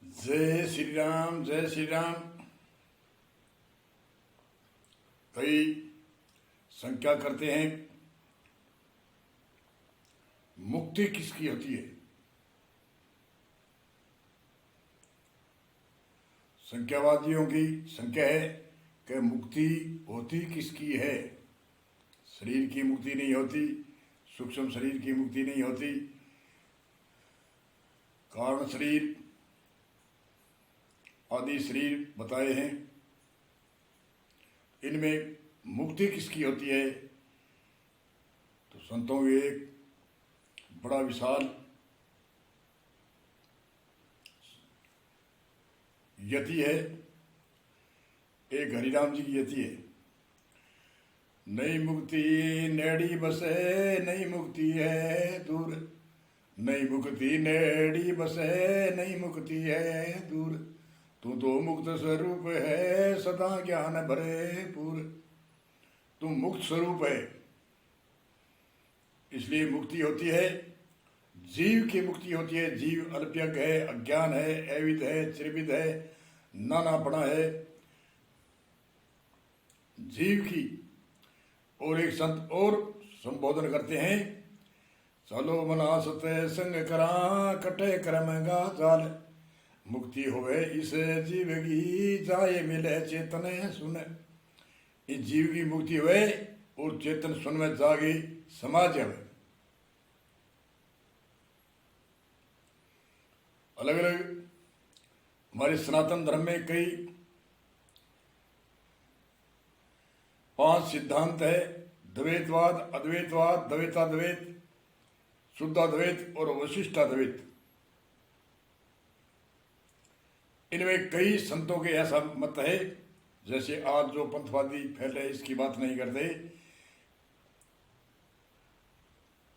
जय श्री राम, जय श्री राम। कई संख्या करते हैं मुक्ति किसकी होती है। संख्यावादियों की संख्या है कि मुक्ति होती किसकी है। शरीर की मुक्ति नहीं होती, सूक्ष्म शरीर की मुक्ति नहीं होती, कारण शरीर आदि शरीर बताए हैं। इनमें मुक्ति किसकी होती है तो संतों की एक बड़ा विशाल यति है, एक हरिराम जी की यति है। नई मुक्ति नेड़ी बसे, नई मुक्ति है दूर, नई मुक्ति नेड़ी बसे, नई मुक्ति है दूर, तू तो मुक्त स्वरूप है सदा ज्ञान भरे पूर। तू मुक्त स्वरूप है, इसलिए मुक्ति होती है। जीव की मुक्ति होती है। जीव अल्पज्ञ है, अज्ञान है, अविद है, त्रिविद है, नानापना है जीव की। और एक संत और संबोधन करते हैं, चलो मना सते संग करा, कटे कर्म गा जाल, मुक्ति होवे इस जीव की, जाए मिले चेतन सुन। इस जीव की मुक्ति हुए और चेतन सुन में जागे समाज जावे। अलग अलग हमारे सनातन धर्म में कई 5 सिद्धांत है। द्वैतवाद, अद्वैतवाद, द्वैताद्वैत, शुद्धाद्वैत और वशिष्ठाद्वैत। इनमें कई संतों के ऐसा मत है, जैसे आज जो पंथवादी फैल रहे इसकी बात नहीं करते।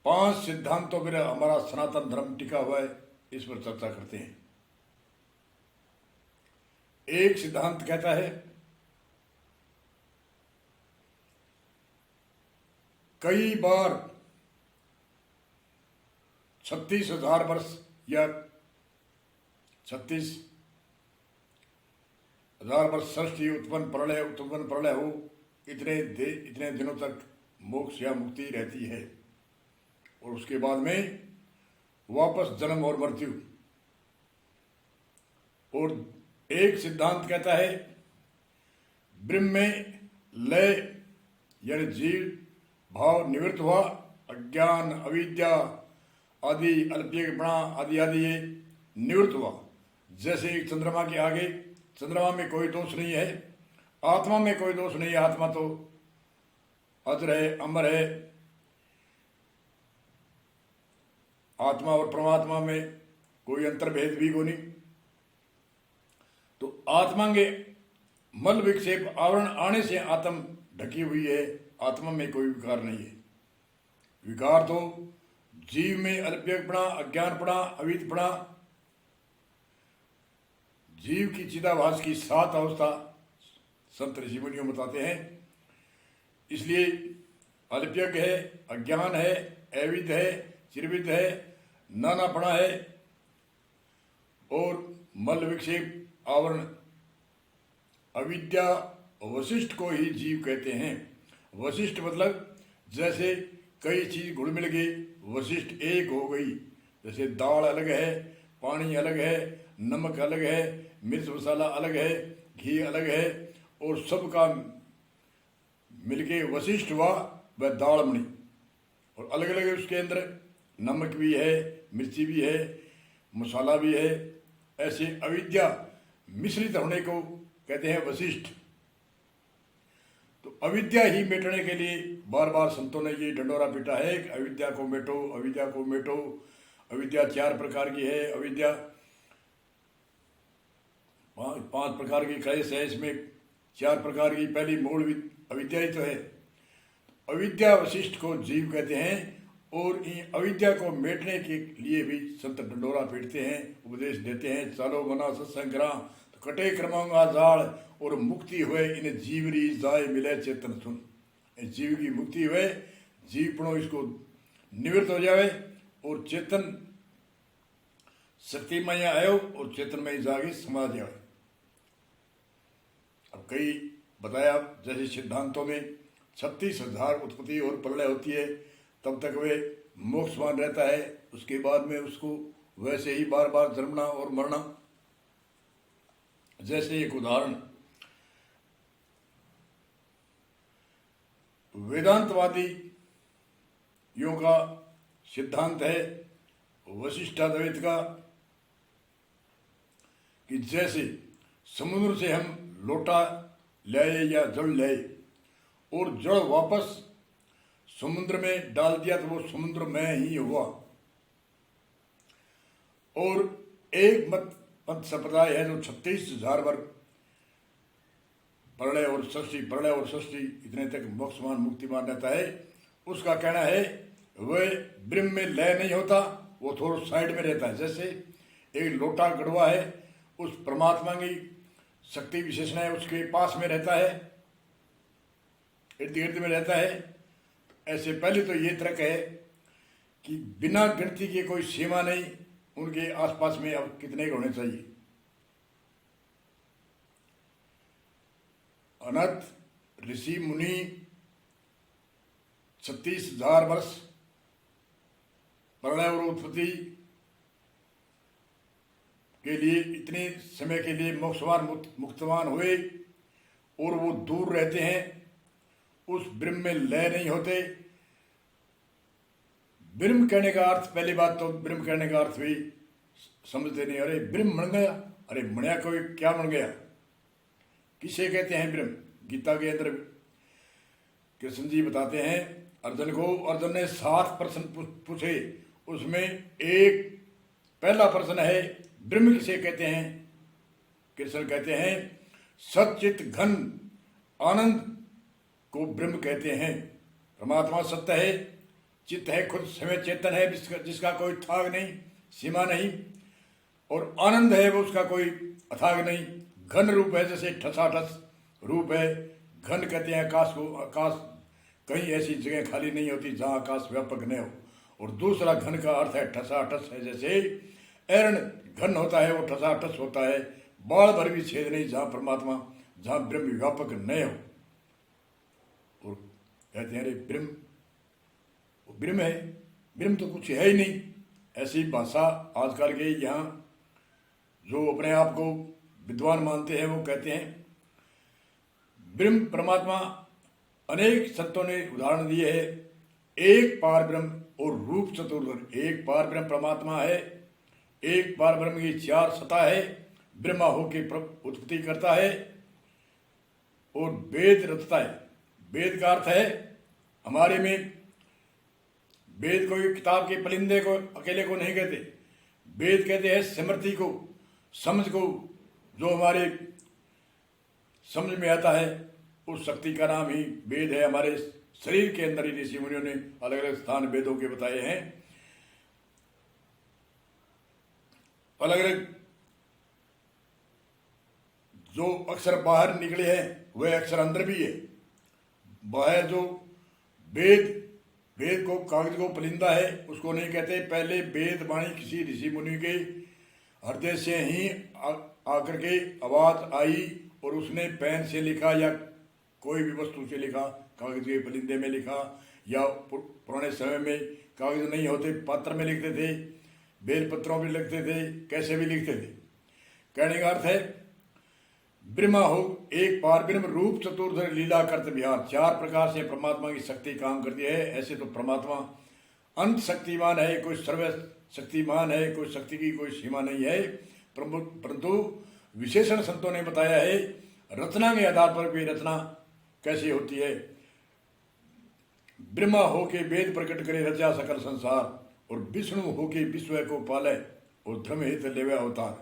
5 सिद्धांतों पर हमारा सनातन धर्म टिका हुआ है, इस पर चर्चा करते हैं। एक सिद्धांत कहता है कई बार 36,000 वर्ष या 36,000 वर्ष सृष्टि उत्पन्न प्रलय हो, इतने दिनों तक मोक्ष या मुक्ति रहती है और उसके बाद में वापस जन्म और मृत्यु। और एक सिद्धांत कहता है ब्रह्म में लय यानी जीव भाव निवृत्त हुआ, अज्ञान अविद्या आदि अल्पज्ञपना आदि आदि ये निवृत्त हुआ। जैसे एक चंद्रमा के आगे, चंद्रमा में कोई दोष नहीं है, आत्मा में कोई दोष नहीं है, आत्मा तो अजर है, अमर है। आत्मा और परमात्मा में कोई अंतर्भेद भी को नहीं। तो आत्मा के मल विक्षेप आवरण आने से आत्म ढकी हुई है, आत्मा में कोई विकार नहीं है। विकार तो जीव में अल्पज्ञपना, अज्ञानपना, अविदपना, जीव की चिदाभास की 7 अवस्था संत ऋषि मुनियों बताते हैं। इसलिए अल्पज्ञ है, अज्ञान है, अविद है, चिरविद है, नानापना है और मल विक्षेप आवरण अविद्या। वशिष्ठ को ही जीव कहते हैं। वशिष्ठ मतलब जैसे कई चीज घुल मिल गई, वशिष्ठ एक हो गई। जैसे दाल अलग है, पानी अलग है, नमक अलग है, मिर्च मसाला अलग है, घी अलग है और सबका मिलके वशिष्ठ हुआ वह दाल बनी। और अलग अलग उसके अंदर नमक भी है, मिर्ची भी है, मसाला भी है। ऐसे अविद्या मिश्रित होने को कहते हैं वशिष्ठ। तो अविद्या ही मिटने के लिए बार बार संतों ने ये ढंडोरा पीटा है कि अविद्या को मेटो, अविद्या को मेटो। अविद्या 4 प्रकार की है। अविद्या 5 प्रकार की क्लेश है, इसमें 4 प्रकार की। पहली मूल अविद्या ही तो है। अविद्या वशिष्ठ को जीव कहते हैं और इन अविद्या को मेटने के लिए भी संत ढंडोरा पीटते हैं, उपदेश देते हैं। चलो मना सत्संग करा तो कटे क्रमांगा जाल, और मुक्ति हुए इन जीवरी जाए मिले चेतन सुन। इस जीव की मुक्ति हुए, जीवपणों इसको निवृत्त हो जाए और चेतन शक्तिमय आयो और चेतनमय जागे समाज आए। अब कई बताया जैसे सिद्धांतों में 36,000 उत्पत्ति और प्रलय होती है, तब तक वे मोक्षवान रहता है, उसके बाद में उसको वैसे ही बार बार जन्मना और मरना। जैसे एक उदाहरण, वेदांतवादी यों का सिद्धांत है वशिष्ठाद्वैत का कि जैसे समुद्र से हम लोटा लाए या जल लाए और जल वापस समुद्र में डाल दिया तो वो समुद्र में ही हुआ। और एक मत संप्रदाय है जो 36,000 वर्ग प्रलय और सृष्टि इतने तक मोक्षमान मुक्तिमान रहता है। उसका कहना है वह ब्रह्म में लय नहीं होता, वो थोड़ा साइड में रहता है। जैसे एक लोटा गड़वा है, उस परमात्मा की शक्ति विशेषण है उसके पास में रहता है, इर्द गिर्द में रहता है। ऐसे पहले तो ये तर्क है कि बिना गिनती के कोई सीमा नहीं, उनके आसपास में अब कितने होने चाहिए। अनंत ऋषि मुनि 36,000 वर्ष प्रलय और उत्पत्ति के लिए इतने समय के लिए मोक्षवान मुक्तवान हुए और वो दूर रहते हैं, उस ब्रह्म में लय नहीं होते। ब्रह्म कहने का अर्थ, पहली बात तो ब्रह्म कहने का अर्थ भी समझते नहीं। अरे ब्रह्म बन गया, अरे मणिया कोई क्या बन गया, किसे कहते हैं ब्रह्म? गीता के अंदर कृष्ण जी बताते हैं अर्जुन को, अर्जुन ने 7 प्रश्न पूछे, उसमें एक पहला प्रश्न है ब्रह्म किसे कहते हैं? कृष्ण कहते हैं सच्चित घन आनंद को ब्रह्म कहते हैं। परमात्मा सत्य है, चित्त है, खुद समय चेतन है, जिसका कोई थाग नहीं, सीमा नहीं, और आनंद है वो उसका कोई अथाग नहीं। घन रूप है, जैसे ठसाठस रूप है। घन कहते हैं आकाश को, आकाश कहीं ऐसी जगह खाली नहीं होती जहाँ आकाश व्यापक न हो। और दूसरा घन का अर्थ है ठसाठस है, जैसे एरण घन होता है वो ठसाठस होता है, बाढ़ भर भी छेद नहीं जहाँ परमात्मा, जहाँ ब्रह्म व्यापक न हो। और कहते हैं अरे ब्रह्म, वो ब्रह्म है, ब्रह्म तो कुछ है ही नहीं। ऐसी भाषा आजकल के यहाँ जो अपने आप को विद्वान मानते हैं वो कहते हैं ब्रह्म परमात्मा। अनेक संतों ने उदाहरण दिए है, एक पार ब्रह्म और रूप चतुर्भुज। एक पार ब्रह्म परमात्मा है, एक पार ब्रह्म की 4 सत्ता है, ब्रह्मा होके उत्पत्ति करता है और वेद रचता है। वेद का अर्थ है हमारे में, वेद कोई किताब के परिंदे को अकेले को नहीं कहते, वेद कहते हैं स्मृति को, समझ को, जो हमारे समझ में आता है, उस शक्ति का नाम ही वेद है। हमारे शरीर के अंदर ही ऋषि मुनियों ने अलग अलग स्थान वेदों के बताए हैं। अलग अलग जो अक्षर बाहर निकले हैं वह अक्षर अंदर भी है। बाहर जो वेद को, कागज को परिंदा है उसको नहीं कहते। पहले वेद वाणी किसी ऋषि मुनि के हृदय से ही आकर के आवाज आई और उसने पेन से लिखा या कोई भी वस्तु से लिखा, कागज के परिंदे में लिखा, या पुराने समय में कागज नहीं होते, पत्र में लिखते थे, बेलपत्रों में लिखते थे, कैसे भी लिखते थे। कहने का अर्थ है ब्रह्मा हो एक पार ब्रह्म, रूप चतुर्धर लीला करते विहार। 4 प्रकार से परमात्मा की शक्ति काम करती है। ऐसे तो परमात्मा अंत शक्तिमान है, कोई सर्व शक्तिमान है, कोई शक्ति की कोई सीमा नहीं है। परंतु विशेषण संतों ने बताया है रचना के आधार पर भी रचना कैसे होती है। ब्रह्मा होके वेद प्रकट करे रचा सकल संसार, और विष्णु होके विश्व को पाले और धर्म हित लेवे अवतार।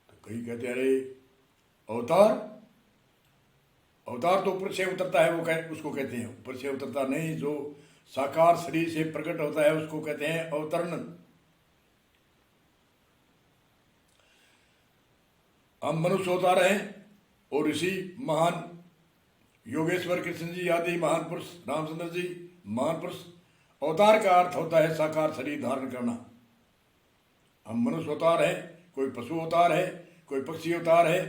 तो कई कहते हैं अरे अवतार, अवतार तो ऊपर से उतरता है, वो उसको कहते हैं ऊपर से उतरता नहीं, जो साकार शरीर से प्रकट होता है उसको कहते हैं अवतरण। हम मनुष्य अवतार हैं और ऋषि महान योगेश्वर कृष्ण जी आदि महान पुरुष, रामचंद्र जी महान पुरुष। अवतार का अर्थ होता है साकार शरीर धारण करना। हम मनुष्य अवतार है, कोई पशु अवतार है, कोई पक्षी अवतार है।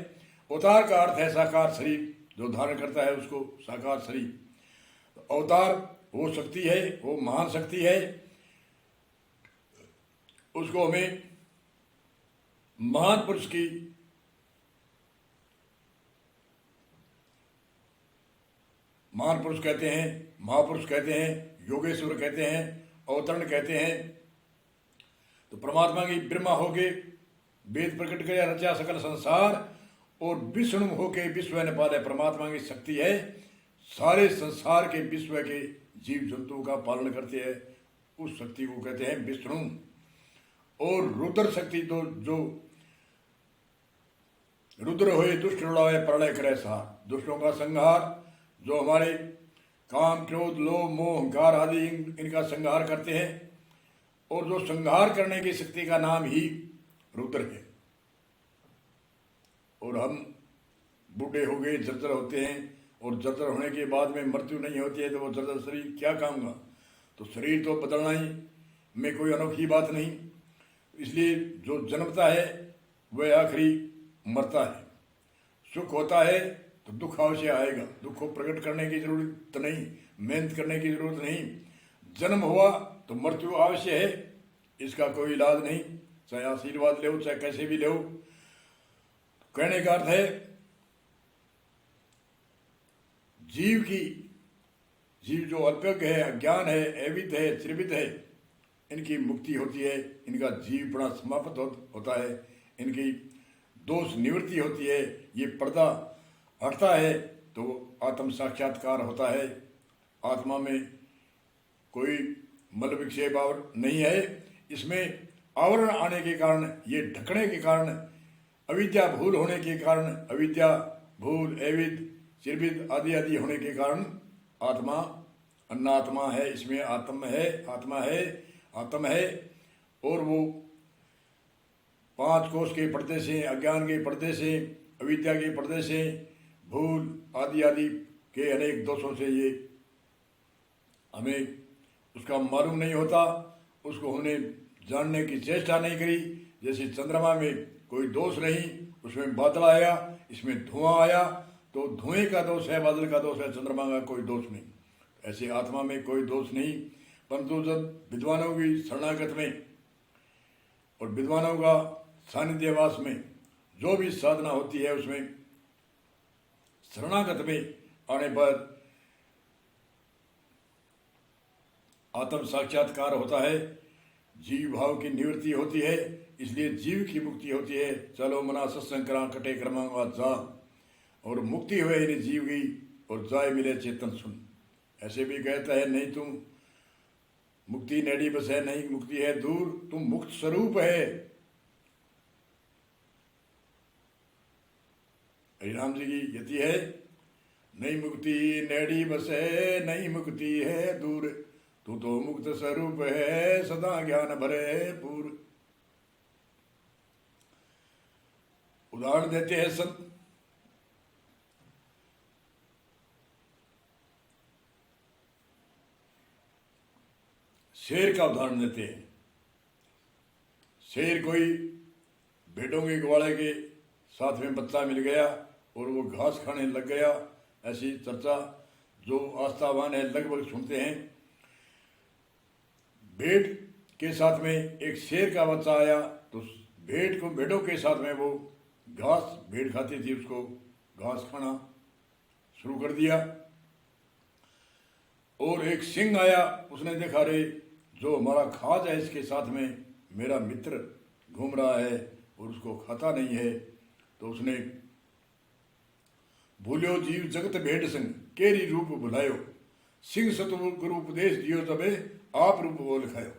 अवतार का अर्थ है साकार शरीर, जो धारण करता है उसको साकार शरीर। अवतार वो शक्ति है, वो महान शक्ति है, उसको हमें महान पुरुष की महान पुरुष कहते हैं, महापुरुष कहते हैं, योगेश्वर कहते हैं, अवतरण कहते हैं। तो परमात्मा की ब्रह्मा होके वेद प्रकट कर रचा सकल संसार, और विष्णु होके विश्व न पाले परमात्मा की शक्ति है, सारे संसार के विश्व के जीव जंतुओं का पालन करते हैं, उस शक्ति को कहते हैं विष्णु। और रुद्र शक्ति तो जो रुद्र होए दुष्ट रुड़ावे प्रलय करे सार, दुष्टों का संहार, जो हमारे काम क्रोध लोभ मोह अहंकार आदि इनका संहार करते हैं, और जो संहार करने की शक्ति का नाम ही रुद्र है। और हम बूढ़े हो गए, जर्जर होते हैं, और जर्जर होने के बाद में मृत्यु नहीं होती है, तो वो जर्जर शरीर क्या काम का? तो शरीर तो बदलना ही में कोई अनोखी बात नहीं। इसलिए जो जन्मता है वह आखिरी मरता है। सुख होता है तो दुख अवश्य आएगा, दुख को प्रकट करने की जरूरत नहीं, मेहनत करने की जरूरत नहीं। जन्म हुआ तो मृत्यु अवश्य है, इसका कोई इलाज नहीं, चाहे आशीर्वाद ले चाहे कैसे भी ले। कहने का अर्थ है जीव जो अल्पज्ञ है, अज्ञान है, अविद है, त्रिविद है, इनकी मुक्ति होती है, इनका जीवपना समाप्त होता है, इनकी दोष निवृत्ति होती है, ये पर्दा हटता है, तो आत्म साक्षात्कार होता है। आत्मा में कोई मल विक्षेप आवरण नहीं है। इसमें आवरण आने के कारण, ये ढकने के कारण, अविद्या भूल होने के कारण, अविद्या भूल अविद चिरविद आदि आदि होने के कारण आत्मा अन्नात्मा है, इसमें आत्म है, आत्मा है, आत्म है। और वो 5 कोष के पर्दे से, अज्ञान के पर्दे से, अविद्या के पर्दे से, भूल आदि आदि के अनेक दोषों से ये हमें उसका मालूम नहीं होता, उसको हमने जानने की चेष्टा नहीं करी। जैसे चंद्रमा में कोई दोष नहीं, उसमें बादल आया, इसमें धुआं आया, तो धुएं का दोष है, बादल का दोष है, चंद्रमा का कोई दोष नहीं। ऐसे आत्मा में कोई दोष नहीं। परंतु जब विद्वानों की शरणागत में और विद्वानों का सानिध्यवास में जो भी साधना होती है, उसमें शरणागत में आने पर आत्म साक्षात्कार होता है, जीव भाव की निवृत्ति होती है, इसलिए जीव की मुक्ति होती है। चलो मना सत्संग करा कटे क्रमांगा जा, और मुक्ति हुए इन जीव की, और जाय मिले चेतन सुन। ऐसे भी कहता है, नहीं तुम मुक्ति नेड़ी बस है, नहीं मुक्ति है दूर, तुम मुक्त स्वरूप है। हरिराम जी की यति है, नहीं मुक्ति नेड़ी बस है, नहीं मुक्ति है दूर, तू तो मुक्त स्वरूप है, सदा ज्ञान भरे पूर। उदाहरण देते हैं संत, शेर का उदाहरण देते हैं। शेर कोई भेड़ों के ग्वाले के साथ में बच्चा मिल गया और वो घास खाने लग गया, ऐसी चर्चा जो आस्थावान है लगभग सुनते हैं। भेड़ के साथ में एक शेर का बच्चा आया, तो भेड़ों के साथ में वो घास, भेड़ खाती थी, उसको घास खाना शुरू कर दिया। और एक सिंह आया, उसने देखा, रे जो हमारा खाज है इसके साथ में मेरा मित्र घूम रहा है और उसको खाता नहीं है, तो उसने भूल्यो जीव जगत भेड़ संग केरी रूप बुलायो, सिंह सतु गुरु उपदेश दियो तबे आप रूप बोल खायो।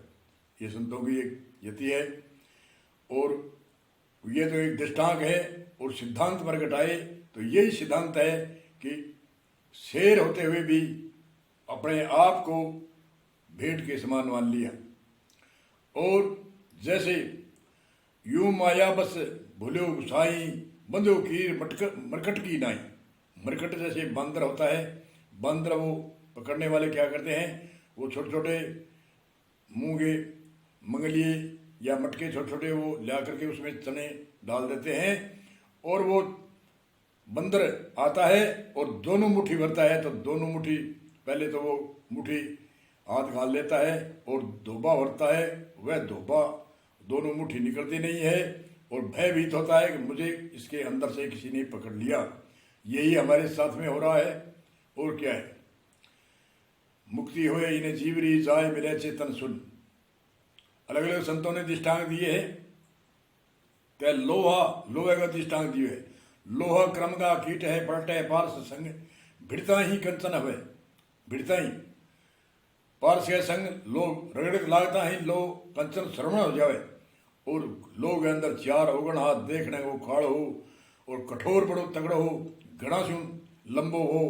ये संतों की एक यति है, और ये तो एक दृष्टांत है। और सिद्धांत प्रकट आए तो यही सिद्धांत है कि शेर होते हुए भी अपने आप को भेड़ के समान मान लिया। और जैसे यूं माया बस भूलो साई, बंधो कीर मरकट की नाई। मरकट जैसे बंदर होता है, बंदर वो पकड़ने वाले क्या करते हैं, वो छोटे छोटे मूंगे, मंगलिए या मटके छोटे छोटे वो ला करके उसमें चने डाल देते हैं, और वो बंदर आता है और दोनों मुट्ठी भरता है। तो दोनों मुट्ठी, पहले तो वो मुट्ठी हाथ घाल लेता है और धोबा भरता है, वह धोबा दोनों मुट्ठी निकलती नहीं है और भयभीत होता है कि मुझे इसके अंदर से किसी ने पकड़ लिया। यही हमारे साथ में हो रहा है। और क्या है, मुक्ति होए इन्हें जीवरी जाए मिले चेतन सुन। अलग अलग संतों ने दृष्टांत दिए हैं। क्या लोहे का दृष्टांत दिए है। लोहा क्रम का कीट है, पलटे पार्श संग भिड़ता ही कंचन हवे। भिड़ता ही पार्श के संग लोग रगड़ लागता ही लो कंचन श्रवण हो जावे। और लोग अंदर चार ओगण हाथ देखने को खाड़ हो और कठोर बड़ो तगड़ो हो, घना सुन लंबो हो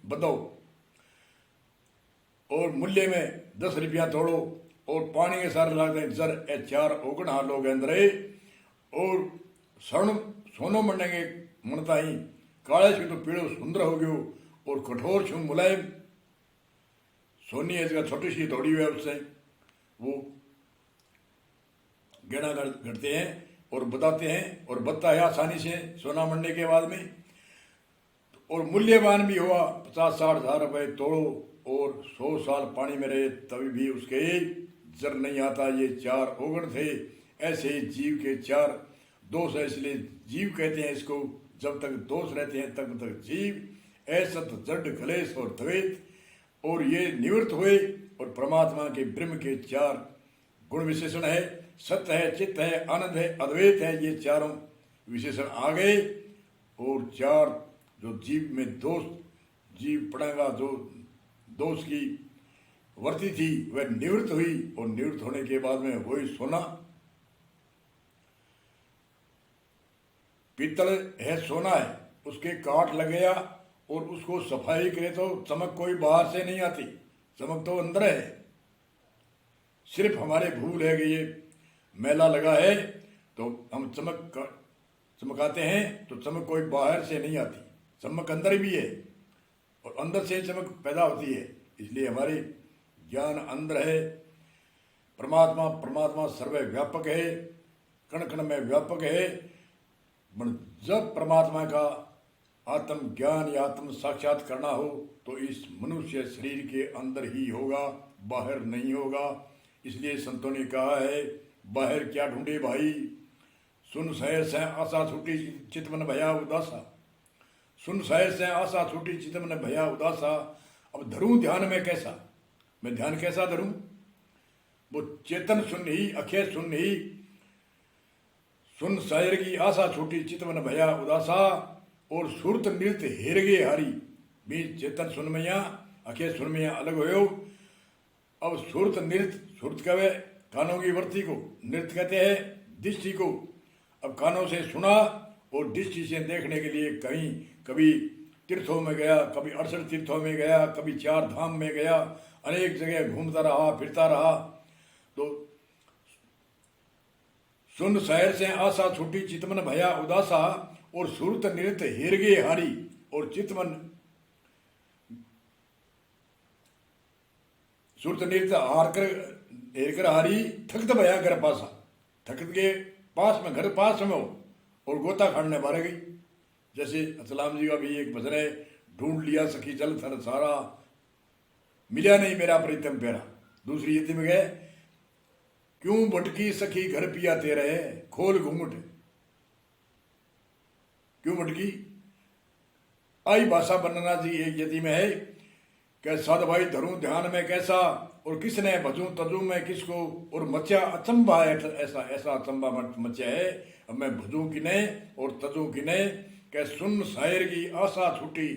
बदो, और मूल्य में 10 रुपया तोड़ो और पानी के सारे लागते हैं जर ए चार ओगण हाथ लोग अंदर है। और स्वर्ण सोनो मंडेंगे मनता ही काले से तो पीड़ो सुंदर हो गयो और कठोर छू मुलायम। सोनी है इसका छोटी सी थोड़ी हुई है, उससे वो गहना घटते हैं और बताते हैं और बदता है आसानी से सोना मंडने के बाद में। और मूल्यवान भी हुआ 50-60 हज़ार रुपये तोड़ो और 100 साल पानी में रहे तभी भी उसके जर नहीं आता। ये चार ओगण थे। ऐसे ही जीव के चार दोष है, इसलिए जीव कहते हैं इसको। जब तक दोष रहते हैं तब तक जीव ऐसत जड कलेश और द्वैत, और ये निवृत्त हुए और परमात्मा के ब्रह्म के चार गुण विशेषण है। सत्य है, चित्त है, आनंद है, अद्वैत है। ये चारों विशेषण आ गए और चार जो जीव में दोष, जीव पड़ेगा जो दोष की वर्ती थी वह निवृत्त हुई। और निवृत्त होने के बाद में वही सोना, पीतल है, सोना है, उसके काट लगेगा और उसको सफाई करे तो चमक कोई बाहर से नहीं आती, चमक तो अंदर है। सिर्फ हमारे भूल है कि ये मैला लगा है तो हम चमकाते हैं, तो चमक कोई बाहर से नहीं आती, चमक अंदर भी है और अंदर से चमक पैदा होती है। इसलिए हमारे ज्ञान अंदर है। परमात्मा सर्वव्यापक है, कण कण में व्यापक है। जब परमात्मा का आत्म ज्ञान या आत्म साक्षात करना हो तो इस मनुष्य शरीर के अंदर ही होगा, बाहर नहीं होगा। इसलिए संतों ने कहा है, बाहर क्या ढूंढे भाई, सुन सहज से आशा छूटी चितमन भया उदासा। सुन सहज से आशा छूटी चितमन भया उदासा। अब धरूं ध्यान में कैसा, मैं ध्यान कैसा धरूं? वो चेतन सुन ही, अखे सुन ही, सुन शायर की आशा छूटी चितवन भया उदासा। और सुरत नृत्य हेर गे हारी। बीच चेतन सुन मैया, अखे सुन मैया अलग हो। अब सुरत नृत्य, सुरत कहे कानों की वर्ती को, नृत्य कहते हैं दृष्टि को। अब कानों से सुना और दृष्टि से देखने के लिए कहीं कभी तीर्थों में गया, कभी 68 तीर्थों में गया, कभी 4 धाम में गया, अनेक जगह घूमता रहा, फिरता रहा। तो सुन शहर से आशा छूटी चितमन भया उदासा। और सुरत नृत्य हेर गे हारी। और चितमन सुरत नृत्य हार कर हेर कर हारी, थकत भया घर पासा। थकत के पास में, घर पास में हो और गोता खाने मारे गई। जैसे असलाम जी का भी एक भजन है, ढूंढ लिया सखी जल थर सारा, मिला नहीं मेरा प्रीतम प्यारा। दूसरी यति में गए, क्यों भटकी सखी घर पिया तेरे, खोल घूंघट। क्यों भटकी? आई भाषा वर्णना जी एक यति में है कि साध भाई धरूं ध्यान में कैसा, और किसने भजूं तजूं में किसको, और मचा अचंबा है ऐसा ऐसा अचंबा मचा है। अब मैं भजूं कि नहीं और तजूं कि नहीं। कि सुन शायर की आशा छूटी,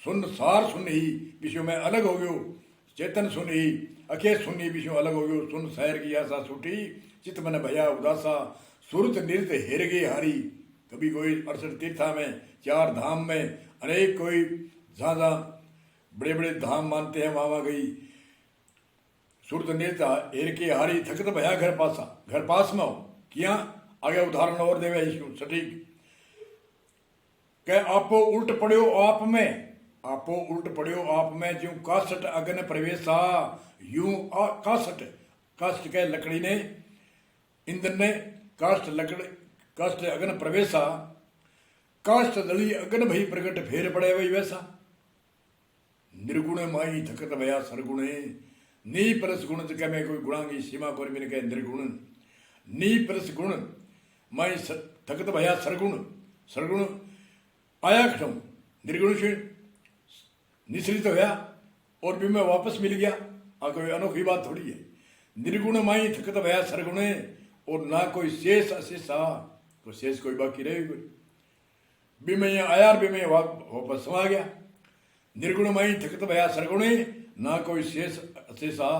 सुन सार सुन ही विषयों में अलग हो गयो। चेतन सुन ही, अखे सुनी विषयों अलग हो गयो। सुन शायर की आशा छूटी चित मन भया उदासा। सुरत नृत्य हेर गे हारी। कभी कोई 68 तीर्था में, 4 धाम में, अनेक कोई जहाँ जहाँ बड़े बड़े धाम मानते हैं वहाँ गई। सुरत नृत्य हेर के हारी, थकत भया घर पासा। घर पास में हो किया। आगे उदाहरण और देवे सटीक कह, आपो उल्ट पड़ो आप में, आपो उल्ट पड़ो आप में, ज्यों कासट अगन प्रवेशा। यूं कासट, कासट कह लकड़ी ने इंद्र ने काष्ठ लकड़ काष्ठ अग्न प्रवेशा, काष्ठ दली अग्न भई प्रकट फेर पड़े वही वैसा। निर्गुण माई थकत भया सरगुणे, नी परस गुण जगह में कोई गुणांगी सीमा को मिल गए निर्गुण। नी परस गुण माई थकत भया सरगुण, सरगुण आया खटम निर्गुण से निश्रित होया और भी मैं वापस मिल गया। कोई अनोखी बात थोड़ी है। निर्गुण माई थकत भया सरगुणे, और ना कोई शेष अशेषा, कोई शेष कोई बाकी रहे कोई भी मैं आया और भी मैं वापस समा गया। निर्गुण माई थकत भया सरगुणे, ना कोई शेष अशेषा।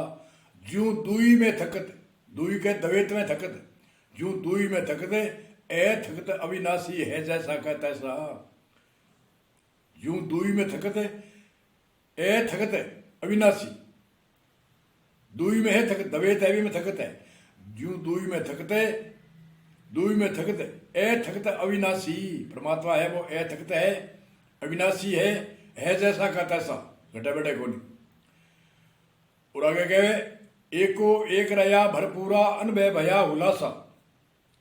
ज्यों दुई में थकत, दुई के दवेत में थकत, ज्यों दुई में थकत ए थकत अविनाशी है जैसा का तैसा। ज्यों दुई में थकत ए थकत अविनाशी, दुई में है थकत, दवेत है भी में थकत है। ज्यों दुई में थकत है, दुई में थकत ए थकत अविनाशी, परमात्मा है वो ए थकत है, अविनाशी है जैसा का तैसा, घटा बेटा को नहीं। और आगे कहे एको एक रया भरपूरा अनभय भया हुलासा।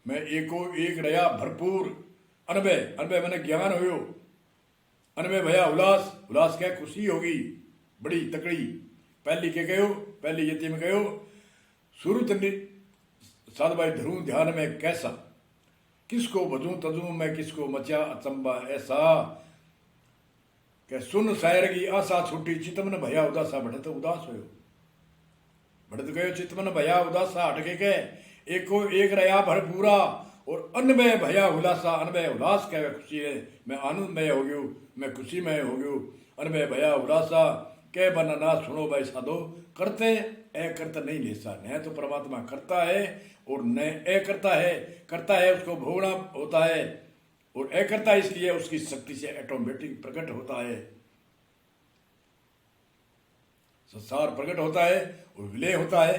मैं एको एक रया भरपूर, अनभय, अनभय मैंने ज्ञान हो, अनभय भया उल्लास, उल्लास क्या खुशी होगी बड़ी तकड़ी। पहली के कहो, पहली यति में कहो सुरत साध भाई धरूं ध्यान में कैसा, किसको भजूं तजूं मैं किसको मचा अचंबा ऐसा। क्या सुन शायर की आशा छूटी चितमन भया उदासा, बढ़त उदास हो, बढ़त गयो चितमन भया उदासा। हटके के एको एक रया भरपूरा और अनमय भया हुलासा, अनमय उल्लास क्या खुशी है, मैं आनंदमय हो गयो, मैं खुशीमय हो गयो। अनमय भया उल्लासा कह बना ना सुनो भाई साधो, करते ए करता नहीं लेसा। न तो परमात्मा करता है और न ए करता है उसको भोगना होता है, और ए करता है इसलिए उसकी शक्ति से ऑटोमेटिक प्रकट होता है, संसार प्रकट होता है और विलय होता है।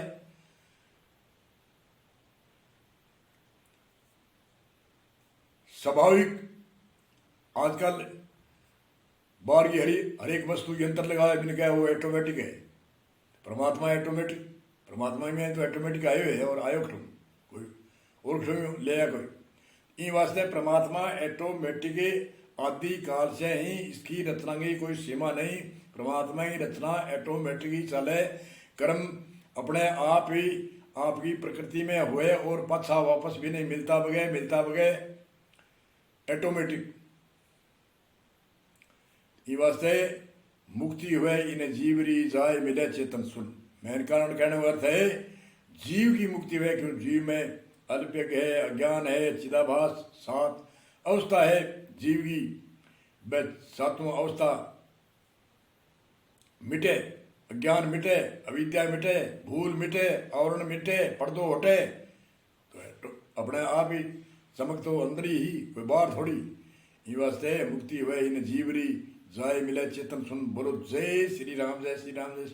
स्वाभाविक आजकल बाहर की हर एक वस्तु यंत्र लगाया बिन गया वो ऑटोमेटिक है। परमात्मा ऑटोमेटिक, परमात्मा में तो ऑटोमेटिक आयो है और आयो खटो कोई और खटो ले आया कोई। इन वास्ते परमात्मा ऑटोमेटिक आदि काल से ही, इसकी रचना की कोई सीमा नहीं। परमात्मा की रचना ऑटोमेटिक ही चले, कर्म अपने आप ही आपकी प्रकृति में हुए और पाछा वापस भी नहीं मिलता बगे ऑटोमेटिक। ये वास्ते मुक्ति हुए इन्हें जीवरी जाए मिले चेतन सुन। मेन कारण कहने का अर्थ है जीव की मुक्ति हुए, क्यों जीव में अल्प्यक है, अज्ञान है, चिदाभास, सात अवस्था है जीव की। वह सातवां अवस्था मिटे, अज्ञान मिटे, अविद्या मिटे, भूल मिटे, आवरण मिटे, पर्दो हटे, तो अपने आप ही चमक तो अंदर ही, कोई बाहर थोड़ी। ये वास्ते मुक्ति हुए इन जीवरी जाए मिले चेतन सुन। बोलो जय श्री राम, जय श्री राम, जय